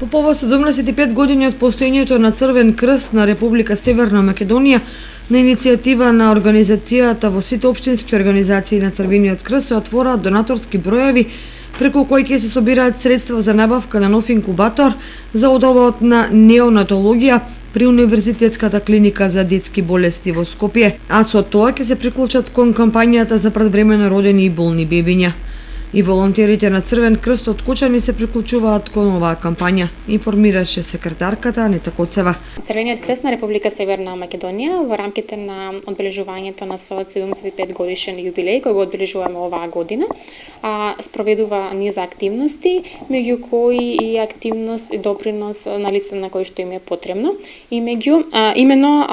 По повод 75 години од постоењето на Црвен крст на Република Северна Македонија, на иницијатива на организацијата во сите општински организации на Црвениот крст се отвораат донаторски броеви преку кои ќе се собираат средства за набавка на нов инкубатор за одделот на неонатологија при Универзитетската клиника за детски болести во Скопје, а со тоа ќе се приклучат кон кампањата за предвремено родени и болни бебиња. И волонтерите на Црвен крст од Кучани се приклучуваат кон оваа кампања, информираше секретарката Анета Коцева. Црвениот крст на Република Северна Македонија во рамките на одбележувањето на својот 75 годишен јубилеј кој го одбележуваме оваа година, спроведува низ активности, меѓу кои и активност и допринос на лицата на кои што им е потребно. И именно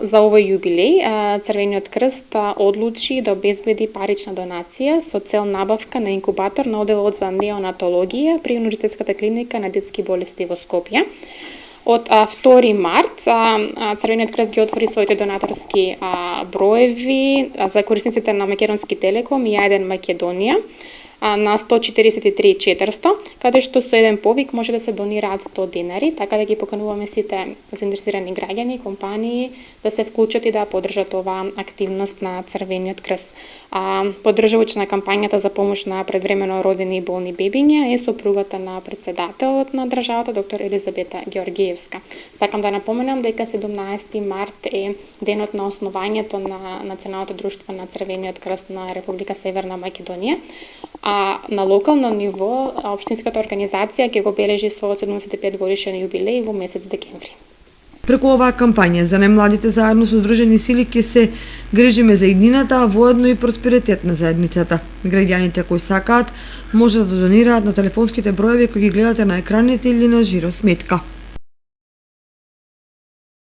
за овој јубилеј Црвениот крст одлучи да обезбеди парична донација со цел набавка на инкубатор на одделот за неонатологија при Универзитетската клиника на детски болести во Скопје. Од 2 март Црвениот крст ги отвори своите донаторски броеви за корисниците на Македонски телеком и А1 Македонија на 143 400, каде што со еден повик може да се донираат 100 денари, така да ги покануваме сите заинтересирани граѓани, компании да се вклучат и да поддржат оваа активност на Црвениот крст. Поддржувач на кампањата за помош на предвремено родени и болни бебиња е сопругата на председателот на државата, доктор Елизабета Георгиевска. Сакам да напоменам дека 17 март е денот на основањето на Националното друштво на Црвениот крст на Република Северна Македонија. А на локално ниво, општинската организација ќе го бележи својот 75 годишен јубилеј во месец декември. Преку оваа кампања за најмладите заедно со удружени сили ќе се грижиме за иднината, а воедно и просперитет на заедницата. Граѓаните кои сакаат можат да донираат на телефонските броеви кои ги гледате на екраните или на жиро сметка.